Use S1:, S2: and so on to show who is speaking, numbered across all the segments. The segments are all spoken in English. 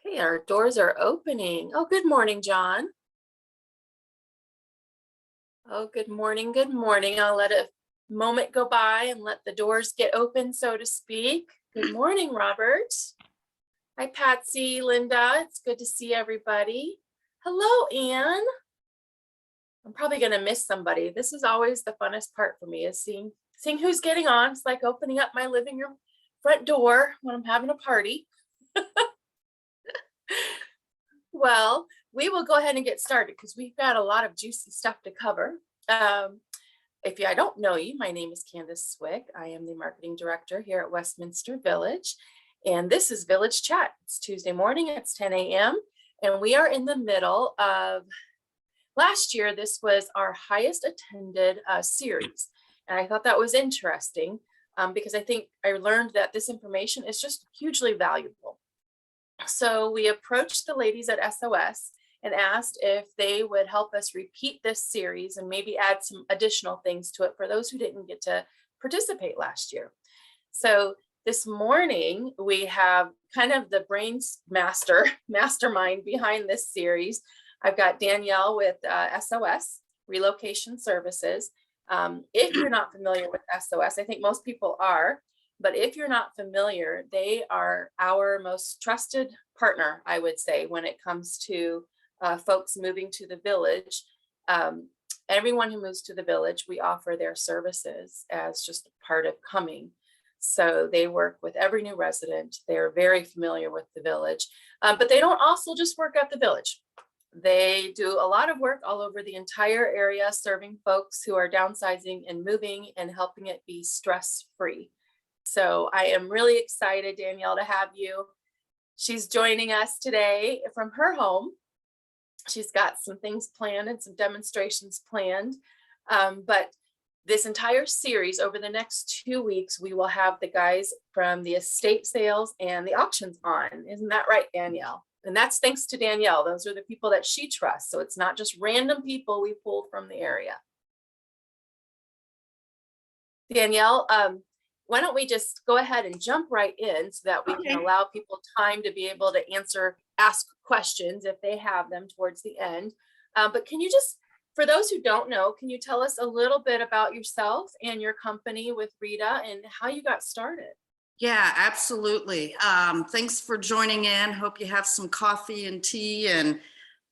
S1: Okay, our doors are opening. Oh, good morning, John. Oh, good morning. Good morning. I'll let a moment go by and let the doors get open, so to speak. Good morning, Robert. Hi, Patsy, Linda. It's good to see everybody. Hello, Anne. I'm probably going to miss somebody. This is always the funnest part for me is seeing who's getting on. It's like opening up my living room front door when I'm having a party. Well, we will go ahead and get started because we've got a lot of juicy stuff to cover. If I don't know you, my name is Candace Swick. I am the marketing director here at Westminster Village, and this is Village Chat. It's Tuesday morning, it's 10 a.m., and we are in the middle of last year. This was our highest attended series, and I thought that was interesting because I think I learned that this information is just hugely valuable. So we approached the ladies at SOS and asked if they would help us repeat this series and maybe add some additional things to it for those who didn't get to participate last year. So this morning we have kind of the mastermind behind this series. I've got Danielle with SOS Relocation Services. If you're not familiar with SOS, I think most people are. But if you're not familiar, they are our most trusted partner, I would say, when it comes to folks moving to the village. Everyone who moves to the village, we offer their services as just a part of coming. So they work with every new resident. They're very familiar with the village, but they don't also just work at the village. They do a lot of work all over the entire area, serving folks who are downsizing and moving and helping it be stress-free. So I am really excited, Danielle, to have you. She's joining us today from her home. She's got some things planned and some demonstrations planned. But this entire series over the next 2 weeks, we will have the guys from the estate sales and the auctions on. Isn't that right, Danielle? And that's thanks to Danielle. Those are the people that she trusts. So it's not just random people we pulled from the area. Danielle, why don't we just go ahead and jump right in so that we can allow people time to be able to ask questions if they have them towards the end. But can you just, for those who don't know, can you tell us a little bit about yourself and your company with Rita and how you got started?
S2: Yeah, absolutely. Thanks for joining in. Hope you have some coffee and tea and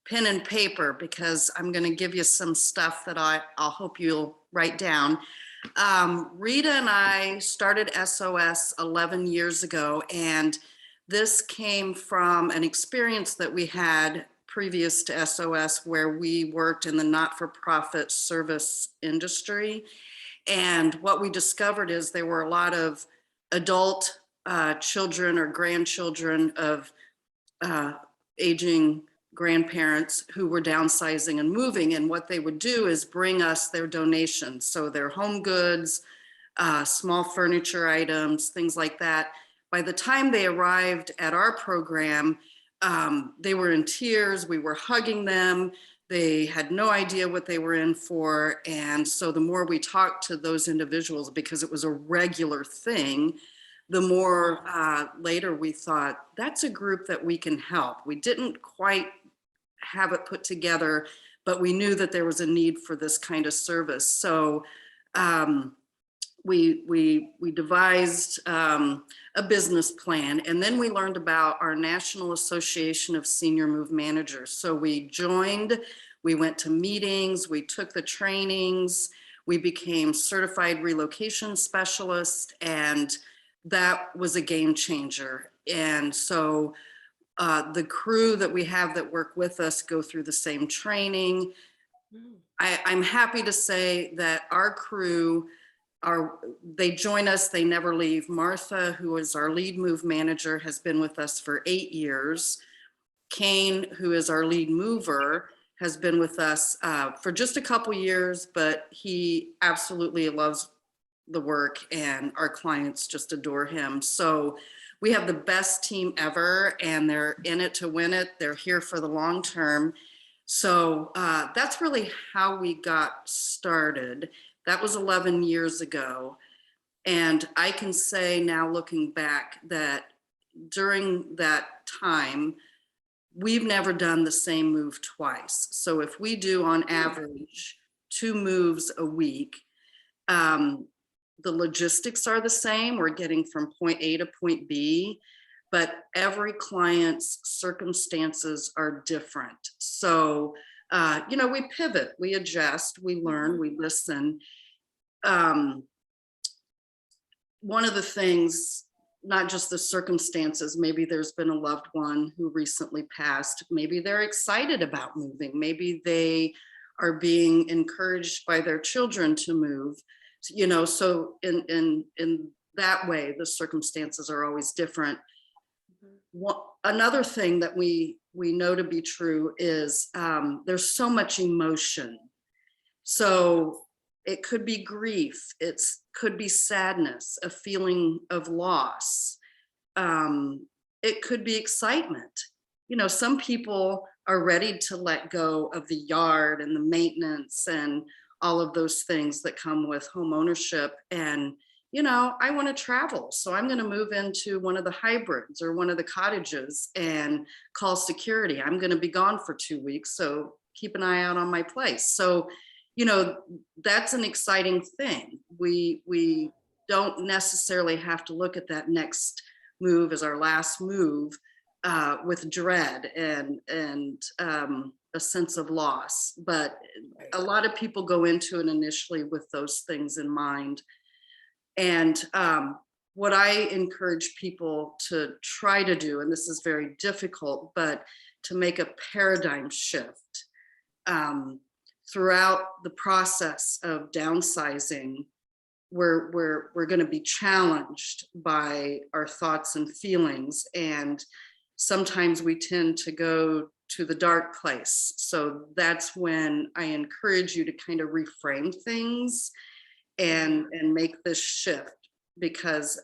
S2: pen and paper because I'm going to give you some stuff that I'll hope you'll write down. Rita and I started SOS 11 years ago, and this came from an experience that we had previous to SOS where we worked in the not-for-profit service industry. And what we discovered is there were a lot of adult children or grandchildren of aging grandparents who were downsizing and moving, and what they would do is bring us their donations, so their home goods, small furniture items, things like that. By the time they arrived at our program, they were in tears. We were hugging them. They had no idea what they were in for. And so the more we talked to those individuals, because it was a regular thing, the more later we thought, that's a group that we can help. We didn't quite have it put together, but we knew that there was a need for this kind of service. So we devised a business plan, and then we learned about our National Association of Senior Move Managers. So we joined, we went to meetings, we took the trainings, we became certified relocation specialists, and that was a game changer. And so the crew that we have that work with us go through the same training. I'm happy to say that our crew, they join us, they never leave. Martha, who is our lead move manager, has been with us for 8 years. Kane, who is our lead mover, has been with us for just a couple years, but he absolutely loves the work and our clients just adore him. So we have the best team ever, and they're in it to win it. They're here for the long term. So that's really how we got started. That was 11 years ago. And I can say now, looking back, that during that time, we've never done the same move twice. So if we do on average 2 moves a week, the logistics are the same. We're getting from point A to point B, but every client's circumstances are different. So, we pivot, we adjust, we learn, we listen. Um, One of the things, not just the circumstances, maybe there's been a loved one who recently passed, maybe they're excited about moving, maybe they are being encouraged by their children to move, so in that way, the circumstances are always different. Another thing that we know to be true is there's so much emotion. So it could be grief, could be sadness, a feeling of loss. It could be excitement. Some people are ready to let go of the yard and the maintenance and all of those things that come with home ownership. And, I want to travel. So I'm going to move into one of the hybrids or one of the cottages and call security. I'm going to be gone for 2 weeks. So keep an eye out on my place. So, that's an exciting thing. We don't necessarily have to look at that next move as our last move with dread and a sense of loss. But a lot of people go into it initially with those things in mind. And what I encourage people to try to do, and this is very difficult, but to make a paradigm shift throughout the process of downsizing. We're going to be challenged by our thoughts and feelings, and sometimes we tend to go to the dark place. So that's when I encourage you to kind of reframe things and make this shift, because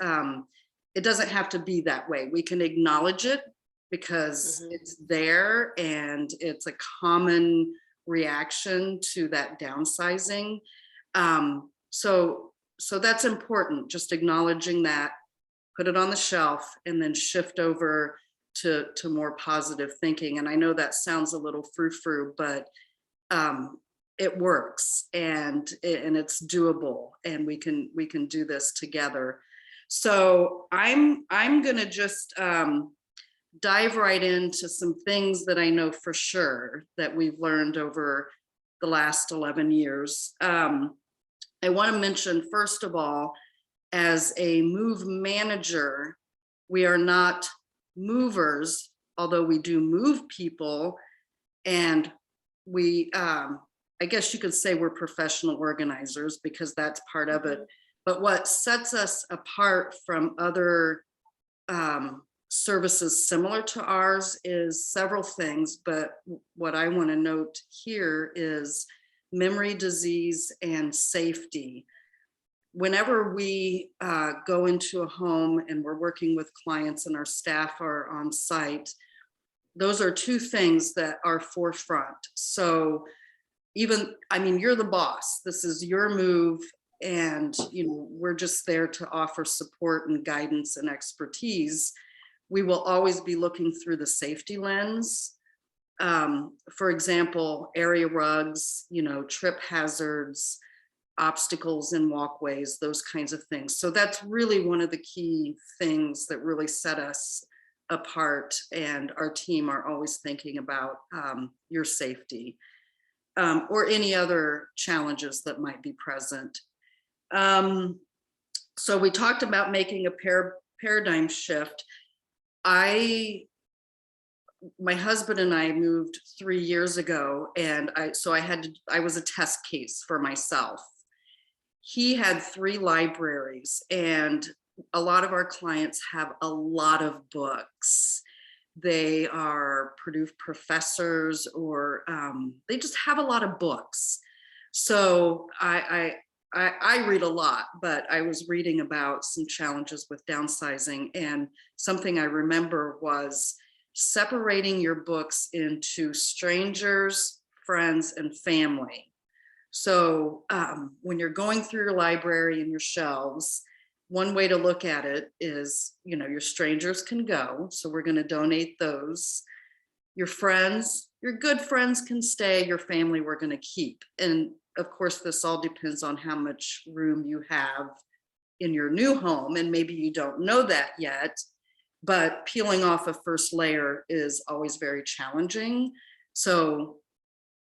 S2: it doesn't have to be that way. We can acknowledge it because it's there and it's a common reaction to that downsizing. So that's important, just acknowledging that, put it on the shelf, and then shift over to more positive thinking. And I know that sounds a little frou-frou, but it works, and it's doable, and we can do this together. So I'm gonna just dive right into some things that I know for sure that we've learned over the last 11 years. I want to mention, first of all, as a move manager, we are not movers, although we do move people. And we, I guess you could say we're professional organizers, because that's part of it. But what sets us apart from other services similar to ours is several things. But what I want to note here is memory, disease, and safety. Whenever we go into a home and we're working with clients and our staff are on site, those are two things that are forefront. So you're the boss. This is your move, and we're just there to offer support and guidance and expertise. We will always be looking through the safety lens. For example, area rugs, trip hazards, obstacles in walkways, those kinds of things. So that's really one of the key things that really set us apart, and our team are always thinking about your safety or any other challenges that might be present. So we talked about making a paradigm shift. My husband and I moved 3 years ago, and I was a test case for myself. He had 3 libraries, and a lot of our clients have a lot of books. They are Purdue professors, or they just have a lot of books. So I read a lot, but I was reading about some challenges with downsizing, and something I remember was separating your books into strangers, friends, and family. So when you're going through your library and your shelves, one way to look at it is, your strangers can go. So we're going to donate those. your friends, your good friends can stay, your family we're going to keep. And of course, this all depends on how much room you have in your new home. And maybe you don't know that yet, but peeling off a first layer is always very challenging. So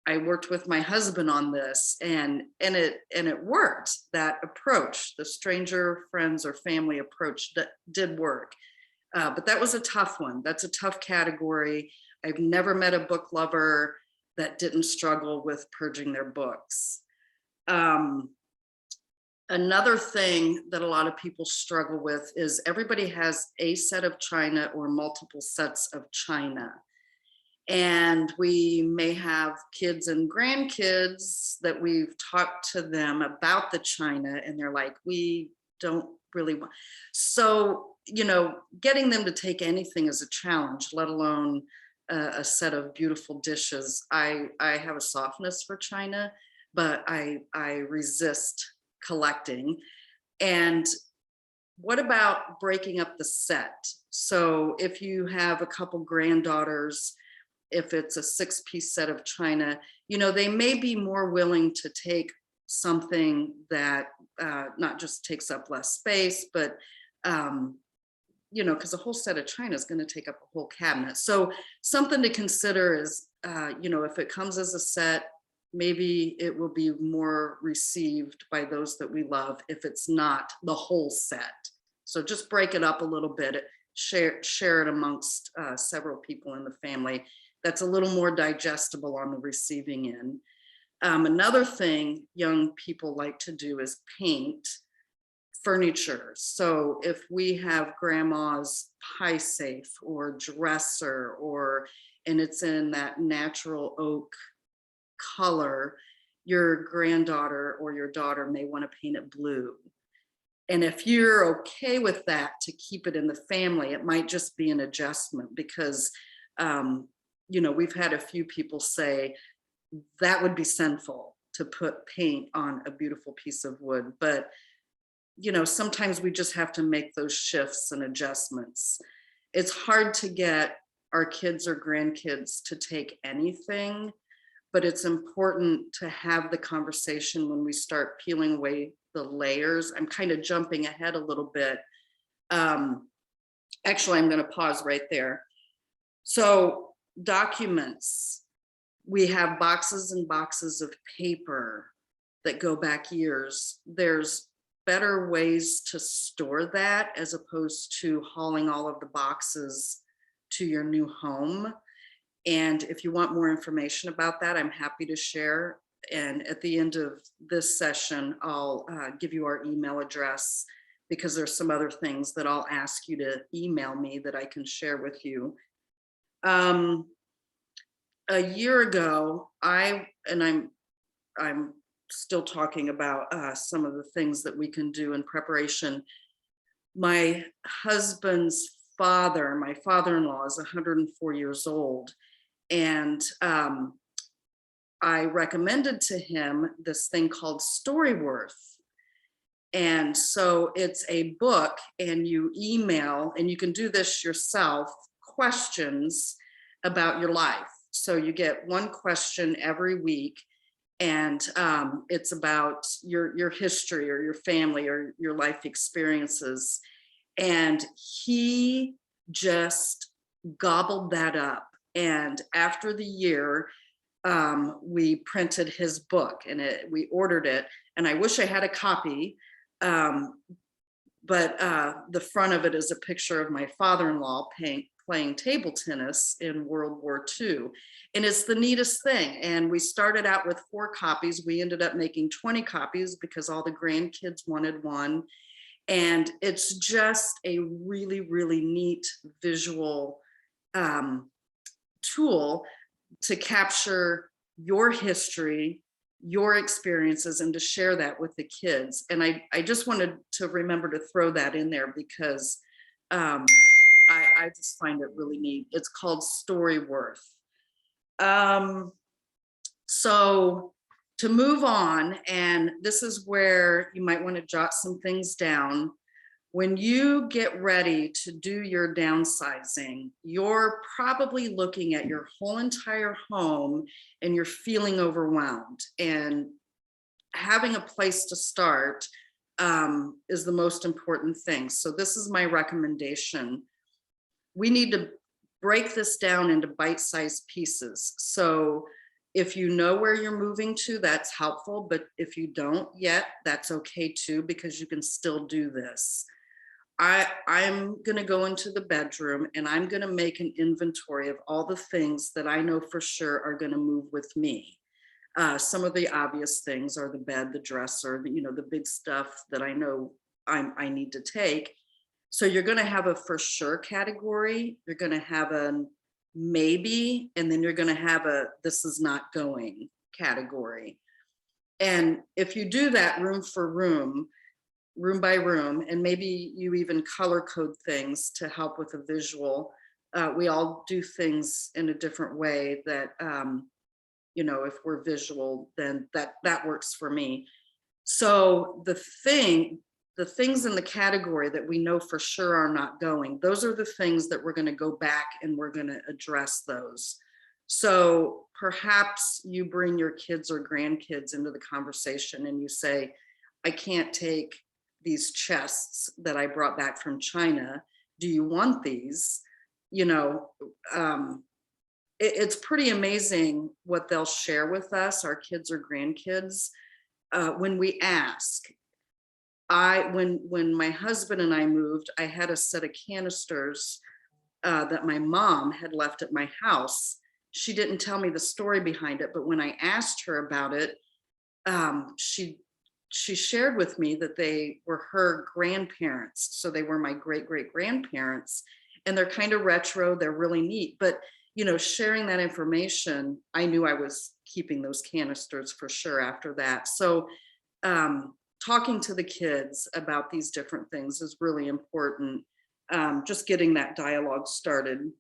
S2: I worked with my husband on this, and it worked. That approach, the stranger friends or family approach, that did work. But that was a tough one. That's a tough category. I've never met a book lover that didn't struggle with purging their books. Another thing that a lot of people struggle with is everybody has a set of china or multiple sets of china. And we may have kids and grandkids that we've talked to them about the china, and they're like, we don't really want. So, getting them to take anything is a challenge, let alone a set of beautiful dishes. I have a softness for china, but I resist collecting. And what about breaking up the set? So if you have a couple granddaughters, if it's a 6-piece set of china, they may be more willing to take something that not just takes up less space, but because a whole set of china is going to take up a whole cabinet. So something to consider is, if it comes as a set, maybe it will be more received by those that we love if it's not the whole set. So just break it up a little bit, share it amongst several people in the family. That's a little more digestible on the receiving end. Another thing young people like to do is paint furniture. So if we have grandma's pie safe or dresser, and it's in that natural oak color, your granddaughter or your daughter may want to paint it blue. And if you're okay with that, to keep it in the family, it might just be an adjustment, because we've had a few people say that would be sinful to put paint on a beautiful piece of wood. But sometimes we just have to make those shifts and adjustments. It's hard to get our kids or grandkids to take anything, but it's important to have the conversation when we start peeling away the layers. I'm kind of jumping ahead a little bit. Actually, I'm going to pause right there. So documents, we have boxes and boxes of paper that go back years. There's better ways to store that as opposed to hauling all of the boxes to your new home. And if you want more information about that, I'm happy to share. And at the end of this session, I'll give you our email address, because there's some other things that I'll ask you to email me that I can share with you. A year ago, I'm still talking about some of the things that we can do in preparation. My husband's father, my father-in-law, is 104 years old. And I recommended to him this thing called Storyworth. And so it's a book, and you email, and you can do this yourself, questions about your life. So you get one question every week, and it's about your history or your family or your life experiences. And he just gobbled that up. And after the year, we printed his book, and we ordered it. And I wish I had a copy, but the front of it is a picture of my father-in-law playing table tennis in World War II. And it's the neatest thing. And we started out with 4 copies. We ended up making 20 copies because all the grandkids wanted one. And it's just a really, really neat visual tool to capture your history, your experiences, and to share that with the kids. And I just wanted to remember to throw that in there, because I just find it really neat. It's called Storyworth. So to move on, and this is where you might want to jot some things down. when you get ready to do your downsizing, you're probably looking at your whole entire home and you're feeling overwhelmed. And having a place to start is the most important thing. So this is my recommendation. We need to break this down into bite-sized pieces. So if you know where you're moving to, that's helpful. But if you don't yet, that's okay too, because you can still do this. I'm going to go into the bedroom and I'm going to make an inventory of all the things that I know for sure are going to move with me. Some of the obvious things are the bed, the dresser, the big stuff that I know I need to take. So you're going to have a for sure category. You're going to have a maybe, and then you're going to have a this is not going category. And if you do that room for room, room by room, and maybe you even color code things to help with a visual. We all do things in a different way that, if we're visual, then that works for me. So the things in the category that we know for sure are not going, those are the things that we're going to go back and we're going to address those. So perhaps you bring your kids or grandkids into the conversation and you say, I can't take these chests that I brought back from China. Do you want these? It's pretty amazing what they'll share with us, our kids or grandkids, when we ask. When my husband and I moved, I had a set of canisters that my mom had left at my house. She didn't tell me the story behind it, but when I asked her about it, she shared with me that they were her grandparents. So they were my great-great-grandparents, and they're kind of retro, they're really neat. But, sharing that information, I knew I was keeping those canisters for sure after that. So talking to the kids about these different things is really important. Just getting that dialogue started.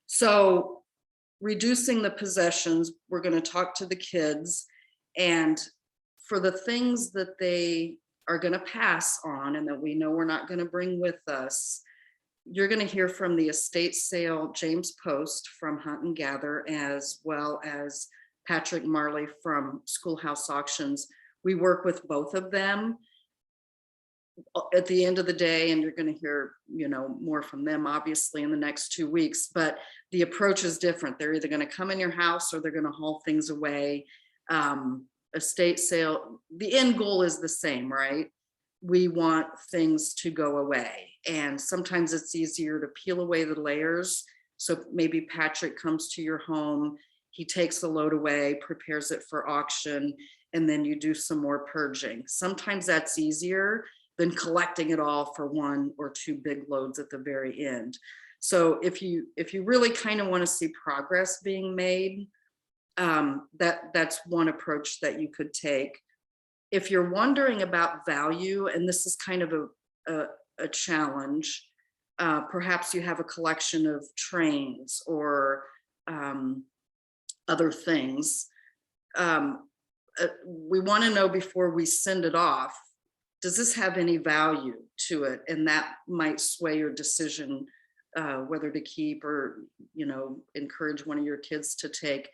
S2: So reducing the possessions, we're going to talk to the kids, and for the things that they are going to pass on and that we know we're not going to bring with us, you're going to hear from the estate sale James Post from Hunt and Gather, as well as Patrick Marley from Schoolhouse Auctions. We work with both of them at the end of the day, and you're going to hear more from them obviously in the next 2 weeks, but the approach is different. They're either going to come in your house or they're going to haul things away. Estate sale, the end goal is the same, right? We want things to go away, and sometimes it's easier to peel away the layers. So maybe Patrick comes to your home, he takes the load away, prepares it for auction, and then you do some more purging. Sometimes that's easier than collecting it all for 1 or 2 big loads at the very end. So if you really kind of want to see progress being made, that's one approach that you could take. If you're wondering about value, and this is kind of a challenge, perhaps you have a collection of trains or other things. We want to know before we send it off, does this have any value to it? And that might sway your decision whether to keep or encourage one of your kids to take.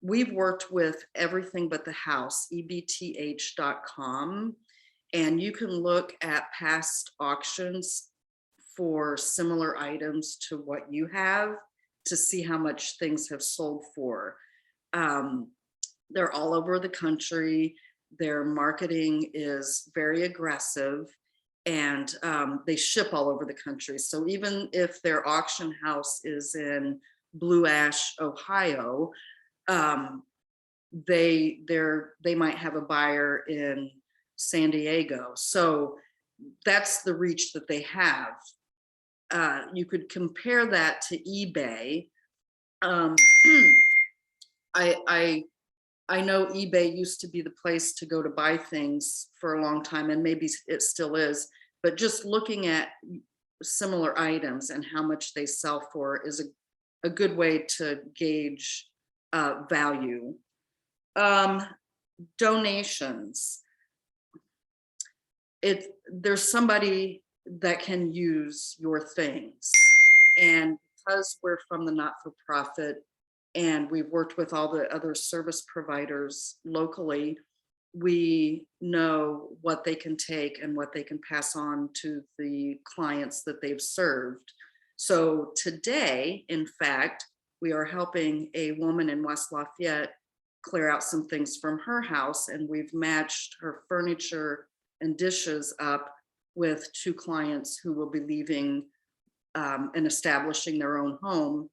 S2: We've worked with Everything But the House, ebth.com, and you can look at past auctions for similar items to what you have to see how much things have sold for. They're all over the country. Their marketing is very aggressive, and they ship all over the country. So even if their auction house is in Blue Ash, Ohio, they might have a buyer in San Diego. So that's the reach that they have. You could compare that to eBay. I know eBay used to be the place to go to buy things for a long time, and maybe it still is, but just looking at similar items and how much they sell for is a good way to gauge value. Donations. there's somebody that can use your things. And because we're from the not-for-profit and we've worked with all the other service providers locally, we know what they can take and what they can pass on to the clients that they've served. So today, in fact, we are helping a woman in West Lafayette clear out some things from her house, and we've matched her furniture and dishes up with 2 clients who will be leaving and establishing their own home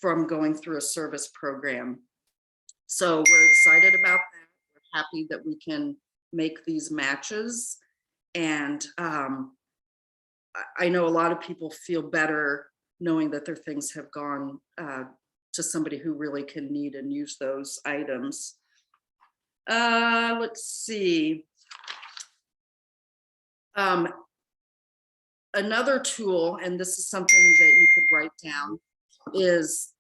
S2: from going through a service program. So we're excited about that. We're happy that we can make these matches. And I know a lot of people feel better knowing that their things have gone to somebody who really can need and use those items. Let's see. Another tool, and this is something that you could write down, is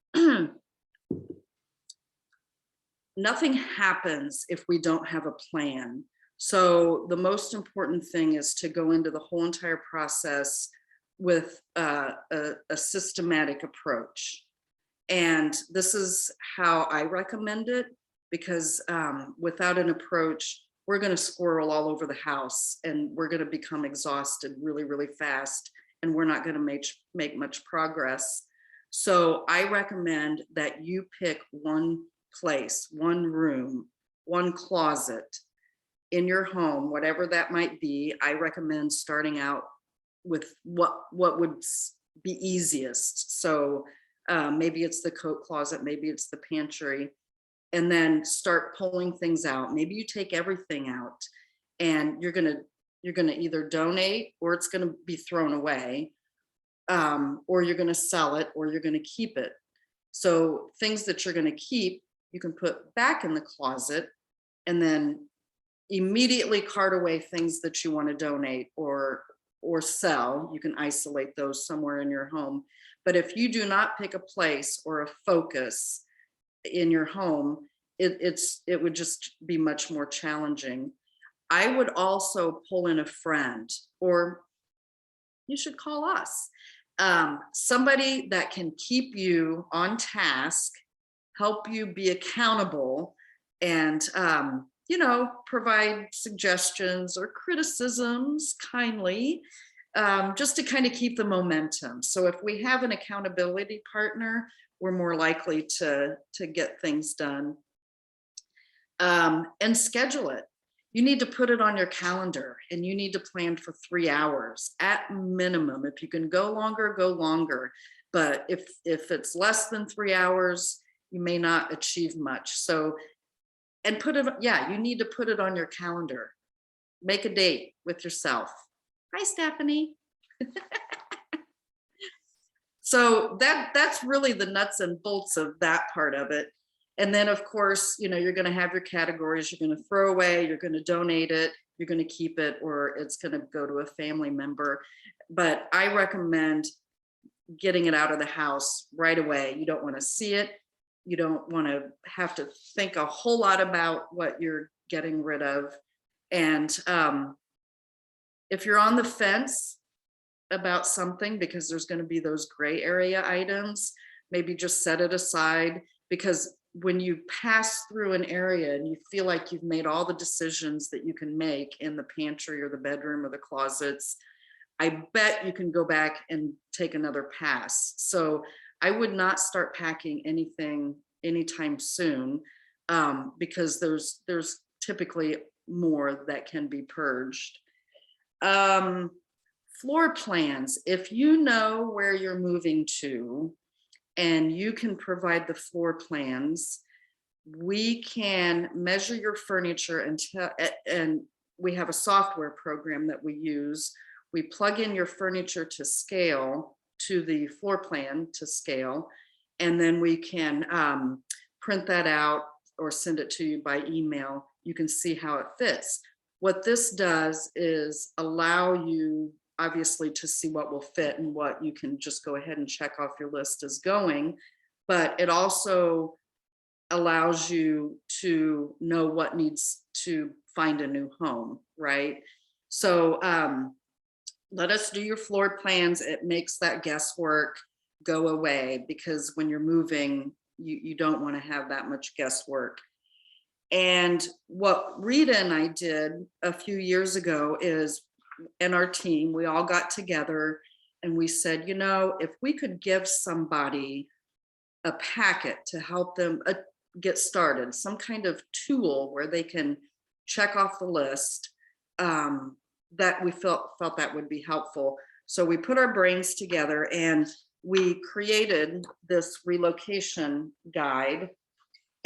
S2: nothing happens if we don't have a plan. So the most important thing is to go into the whole entire process with a systematic approach. And this is how I recommend it, because without an approach, we're going to squirrel all over the house and we're going to become exhausted really, really fast, and we're not going to make much progress. So I recommend that you pick one place, one room, one closet in your home, whatever that might be. I recommend starting out with what would be easiest. So maybe it's the coat closet, maybe it's the pantry, and then start pulling things out. Maybe you take everything out, and you're gonna either donate, or it's gonna be thrown away, or you're gonna sell it, or you're gonna keep it. So things that you're gonna keep, you can put back in the closet, and then immediately cart away things that you want to donate or sell. You can isolate those somewhere in your home. But if you do not pick a place or a focus in your home, it would just be much more challenging. I would also pull in a friend, or you should call us, somebody that can keep you on task, help you be accountable, and provide suggestions or criticisms kindly, just to kind of keep the momentum. So if we have an accountability partner, we're more likely to get things done. And schedule it. You need to put it on your calendar, and you need to plan for 3 hours at minimum. If you can go longer, go longer. But if it's less than 3 hours, you may not achieve much. So, and you need to put it on your calendar. Make a date with yourself. Hi, Stephanie. So that's really the nuts and bolts of that part of it. And then of course, you're going to have your categories. You're going to throw away, you're going to donate it, you're going to keep it, or it's going to go to a family member. But I recommend getting it out of the house right away. You don't want to see it. You don't want to have to think a whole lot about what you're getting rid of. And if you're on the fence about something, because there's going to be those gray area items, maybe just set it aside. Because when you pass through an area and you feel like you've made all the decisions that you can make in the pantry or the bedroom or the closets, I bet you can go back and take another pass. So I would not start packing anything anytime soon, because there's typically more that can be purged. Floor plans. If you know where you're moving to and you can provide the floor plans, we can measure your furniture and we have a software program that we use. We plug in your furniture to scale, to the floor plan to scale, and then we can print that out or send it to you by email. You can see how it fits. What this does is allow you, obviously, to see what will fit and what you can just go ahead and check off your list as going, but it also allows you to know what needs to find a new home, right? So let us do your floor plans. It makes that guesswork go away, because when you're moving, you don't want to have that much guesswork. And what Rita and I did a few years ago is, in our team, we all got together and we said, you know, if we could give somebody a packet to help them get started, some kind of tool where they can check off the list, that we felt that would be helpful. So we put our brains together and we created this relocation guide.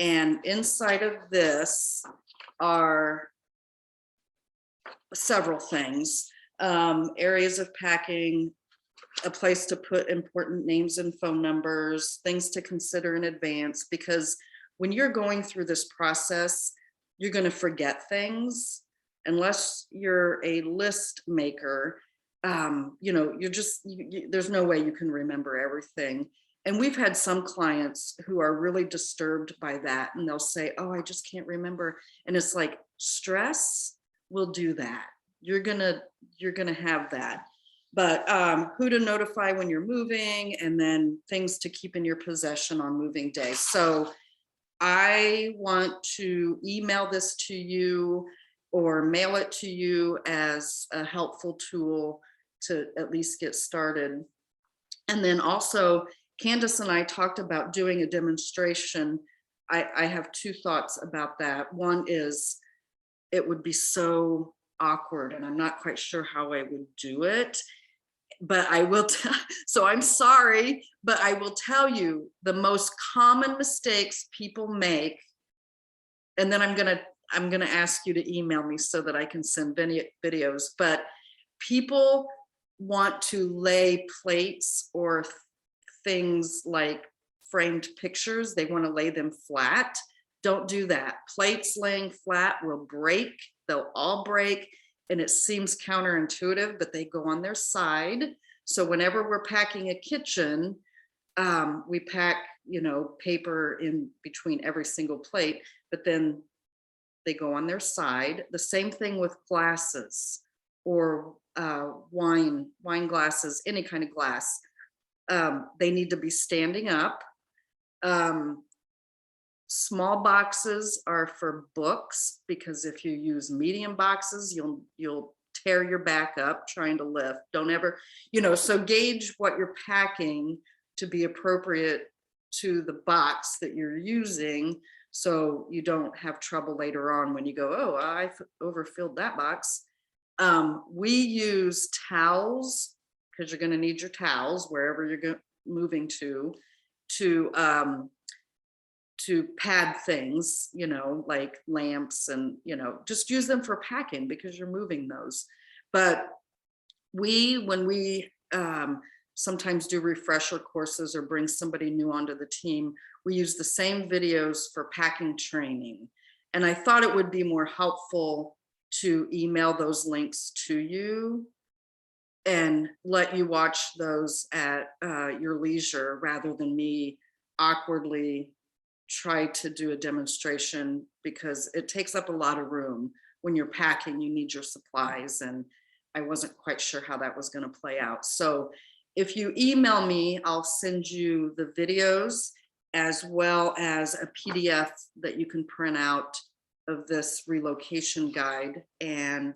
S2: And inside of this are several things, areas of packing, a place to put important names and phone numbers, things to consider in advance, because when you're going through this process, you're going to forget things unless you're a list maker. You know, there's no way you can remember everything. And we've had some clients who are really disturbed by that, and they'll say, oh, I just can't remember. And it's like, stress will do that. You're gonna have that. But who to notify when you're moving, and then things to keep in your possession on moving day. So I want to email this to you or mail it to you as a helpful tool to at least get started. And then also, Candace and I talked about doing a demonstration. I have two thoughts about that. One is, it would be so awkward, and I'm not quite sure how I would do it, but I will so I'm sorry, but I will tell you the most common mistakes people make, and then I'm gonna ask you to email me so that I can send videos. But people want to lay plates or things like framed pictures, they want to lay them flat. Don't do that. Plates laying flat will break. They'll all break. And it seems counterintuitive, but they go on their side. So whenever we're packing a kitchen, we pack, you know, paper in between every single plate, but then they go on their side. The same thing with glasses or wine glasses, any kind of glass. They need to be standing up. Small boxes are for books, because if you use medium boxes, you'll tear your back up trying to lift. Don't ever, you know, so gauge what you're packing to be appropriate to the box that you're using, so you don't have trouble later on when you go, oh, I overfilled that box. We use towels, because you're going to need your towels wherever you're moving to pad things, you know, like lamps, and, you know, just use them for packing because you're moving those. But when we sometimes do refresher courses or bring somebody new onto the team, we use the same videos for packing training. And I thought it would be more helpful to email those links to you and let you watch those at your leisure, rather than me awkwardly try to do a demonstration, because it takes up a lot of room. When you're packing, you need your supplies, and I wasn't quite sure how that was going to play out. So if you email me, I'll send you the videos as well as a PDF that you can print out of this relocation guide. And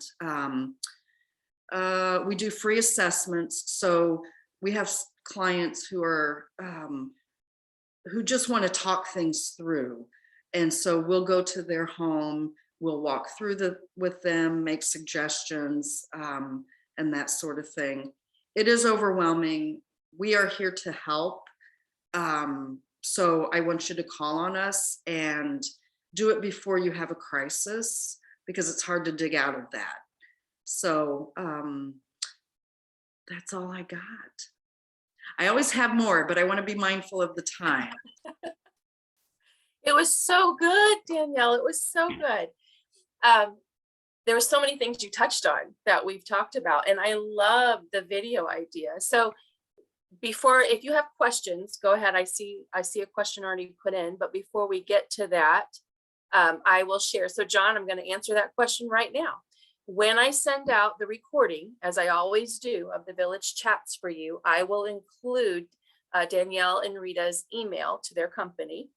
S2: we do free assessments. So we have clients who are who just want to talk things through. And so we'll go to their home, we'll walk through with them, make suggestions, and that sort of thing. It is overwhelming. We are here to help. So I want you to call on us and do it before you have a crisis, because it's hard to dig out of that. So that's all I got. I always have more, but I want to be mindful of the time.
S1: It was so good, Danielle. It was so good. There were so many things you touched on that we've talked about, and I love the video idea. So if you have questions, go ahead. I see a question already put in, but before we get to that, I will share. So John, I'm going to answer that question right now. when I send out the recording, as I always do, of the village chats for you, I will include Danielle and Rita's email to their company.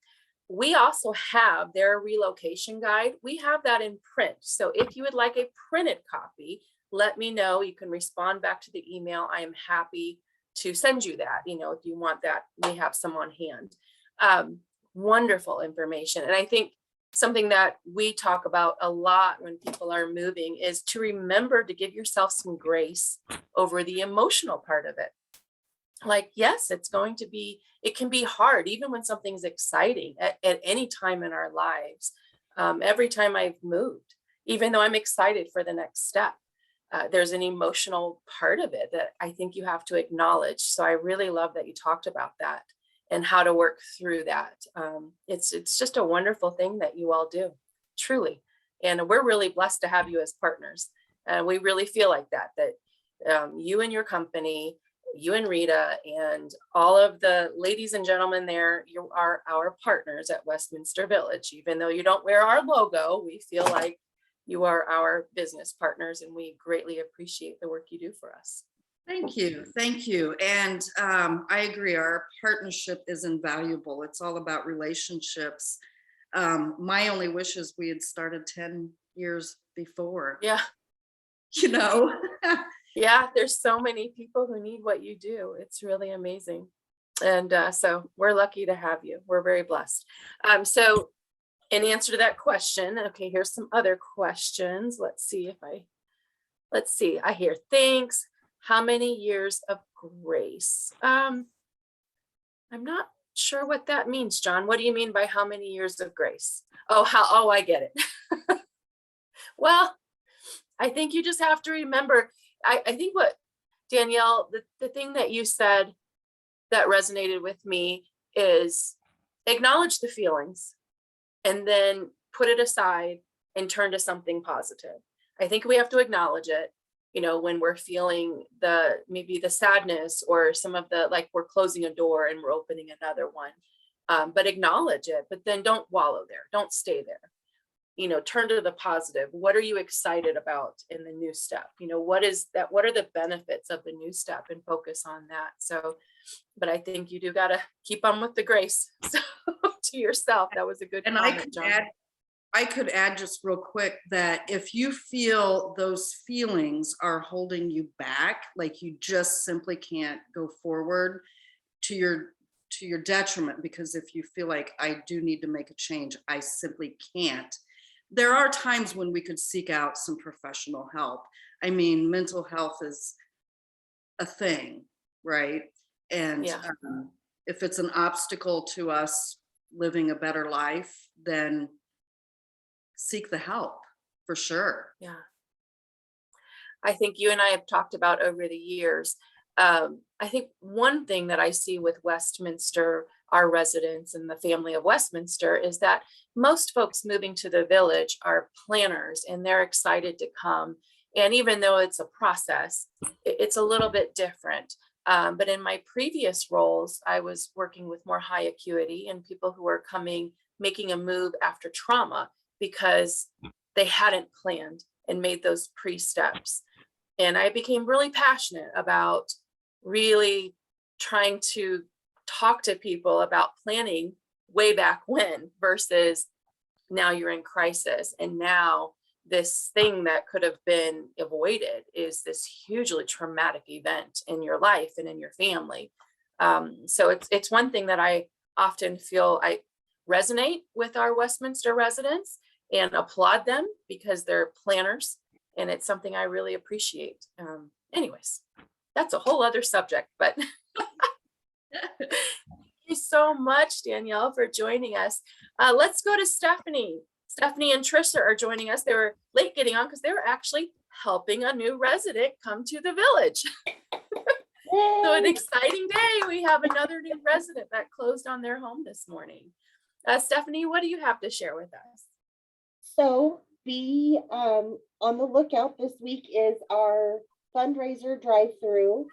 S1: We also have their relocation guide. We have that in print. So if you would like a printed copy, let me know. You can respond back to the email. I am happy to send you that. If you want that, we have some on hand. Wonderful information. And I think something that we talk about a lot when people are moving is to remember to give yourself some grace over the emotional part of it. Like, yes, it can be hard, even when something's exciting at any time in our lives. Every time I've moved, even though I'm excited for the next step, there's an emotional part of it that I think you have to acknowledge. So I really love that you talked about that and how to work through that. It's just a wonderful thing that you all do, truly. And we're really blessed to have you as partners. And we really feel like that you and your company, you and Rita and all of the ladies and gentlemen there, you are our partners at Westminster Village. Even though you don't wear our logo, we feel like you are our business partners, and we greatly appreciate the work you do for us.
S2: Thank you. Thank you. And I agree. Our partnership is invaluable. It's all about relationships. My only wish is we had started 10 years before.
S1: Yeah. Yeah, there's so many people who need what you do. It's really amazing. And so we're lucky to have you. We're very blessed. So in answer to that question, okay, here's some other questions. Let's see. I hear thanks. How many years of grace? I'm not sure what that means, John. What do you mean by how many years of grace? Oh, I get it. Well, I think you just have to remember, I think what Danielle, the thing that you said that resonated with me is acknowledge the feelings and then put it aside and turn to something positive. I think we have to acknowledge it, when we're feeling maybe the sadness or some of the, like we're closing a door and we're opening another one, but acknowledge it, but then don't wallow there. Don't stay there. Turn to the positive. What are you excited about in the new step? What is that? What are the benefits of the new step, and focus on that. So, but I think you do got to keep on with the grace to yourself. That was a good comment, John.
S2: I could add just real quick that if you feel those feelings are holding you back, like you just simply can't go forward, to your detriment, because if you feel like I do need to make a change, I simply can't. There are times when we could seek out some professional help. I mean, mental health is a thing, right? And
S1: Yeah.
S2: If it's an obstacle to us living a better life, then seek the help for sure.
S1: Yeah. I think you and I have talked about over the years. I think one thing that I see with Westminster, our residents and the family of Westminster, is that most folks moving to the village are planners and they're excited to come. And even though it's a process, it's a little bit different. But in my previous roles, I was working with more high acuity and people who are making a move after trauma because they hadn't planned and made those pre-steps. And I became really passionate about really trying to talk to people about planning way back when versus now you're in crisis. And now this thing that could have been avoided is this hugely traumatic event in your life and in your family. So it's one thing that I often feel I resonate with our Westminster residents and applaud them because they're planners. And it's something I really appreciate. Anyways, that's a whole other subject, but thank you so much, Danielle, for joining us. Let's go to Stephanie. Stephanie and Trisha are joining us. They were late getting on because they were actually helping a new resident come to the village. So an exciting day. We have another new resident that closed on their home this morning. Stephanie, what do you have to share with us?
S3: So be on the lookout. This week is our fundraiser drive-through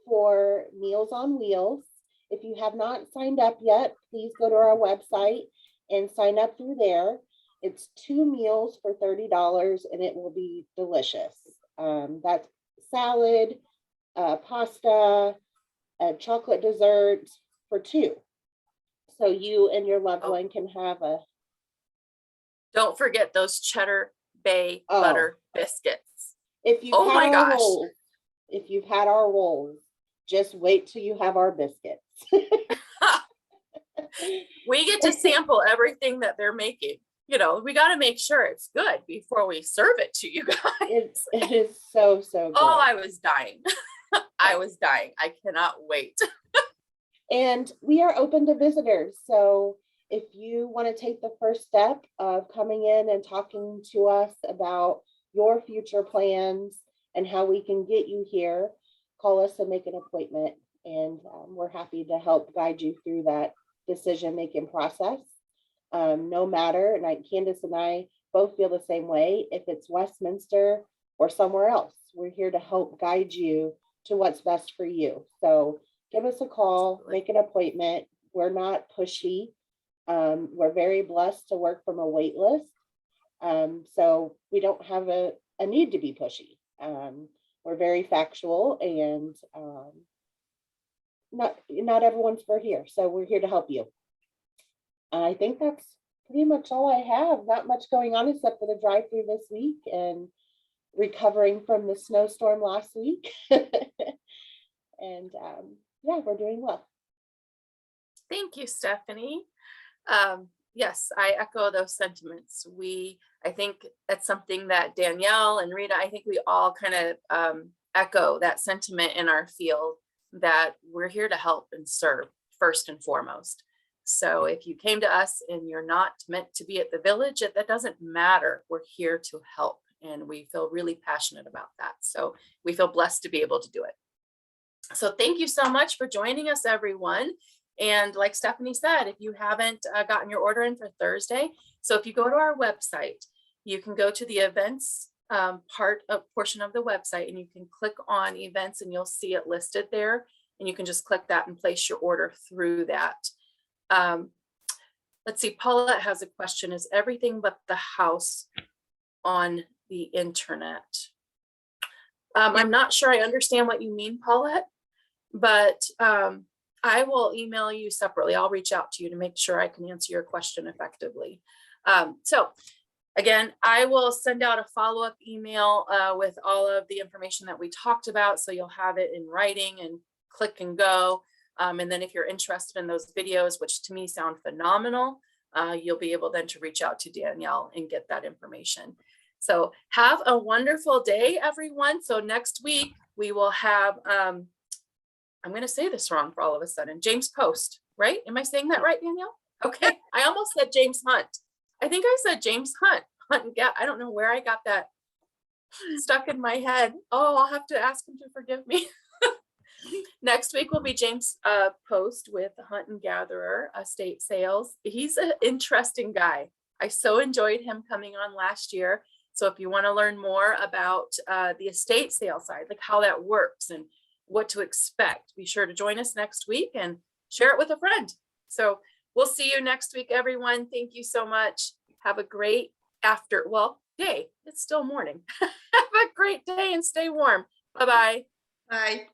S3: for Meals on Wheels. If you have not signed up yet, please go to our website and sign up through there. It's 2 meals for $30 and it will be delicious. That's salad, pasta, a chocolate dessert for 2. So you and your loved
S1: Oh.
S3: one can have a,
S1: Don't forget those cheddar bay
S3: Oh.
S1: butter biscuits.
S3: if you've
S1: Oh
S3: had
S1: my
S3: our
S1: gosh.
S3: rolls, if you've had our rolls, just wait till you have our biscuits.
S1: We get to sample everything that they're making. You know, we got to make sure it's good before we serve it to you guys.
S3: It is so, so good.
S1: Oh, I was dying. I was dying. I cannot wait.
S3: And we are open to visitors. So if you want to take the first step of coming in and talking to us about your future plans and how we can get you here, call us and make an appointment. And we're happy to help guide you through that decision-making process. No matter, and Candace and I both feel the same way, if it's Westminster or somewhere else, we're here to help guide you to what's best for you. So give us a call, make an appointment. We're not pushy. We're very blessed to work from a wait list. So we don't have a need to be pushy. We're very factual, and not everyone's for here. So we're here to help you. I think that's pretty much all I have. Not much going on except for the drive-through this week and recovering from the snowstorm last week. And yeah, we're doing well.
S1: Thank you, Stephanie. Yes, I echo those sentiments. I think that's something that Danielle and Rita, I think we all kind of echo that sentiment in our field, that we're here to help and serve first and foremost. So if you came to us and you're not meant to be at the village, that doesn't matter. We're here to help, and we feel really passionate about that. So we feel blessed to be able to do it. So thank you so much for joining us, everyone. And like Stephanie said, if you haven't gotten your order in for Thursday, so if you go to our website, you can go to the events portion of the website, and you can click on events and you'll see it listed there. And you can just click that and place your order through that. Let's see, Paulette has a question. Is everything but the house on the internet? I'm not sure I understand what you mean, Paulette, but I will email you separately. I'll reach out to you to make sure I can answer your question effectively. So again, I will send out a follow-up email with all of the information that we talked about, so you'll have it in writing and click and go. And then if you're interested in those videos, which to me sound phenomenal, you'll be able then to reach out to Danielle and get that information. So have a wonderful day, everyone. So next week we will have, I'm going to say this wrong for all of a sudden, James Post, right? Am I saying that right, Danielle? Okay. I almost said James Hunt. I think I said James Hunt. I don't know where I got that stuck in my head. Oh, I'll have to ask him to forgive me. Next week will be James Post with Hunt and Gatherer Estate Sales. He's an interesting guy. I so enjoyed him coming on last year. So if you want to learn more about the estate sale side, like how that works and what to expect, be sure to join us next week and share it with a friend. So we'll see you next week, everyone. Thank you so much. Have a great day. It's still morning. Have a great day and stay warm. Bye-bye.
S2: Bye.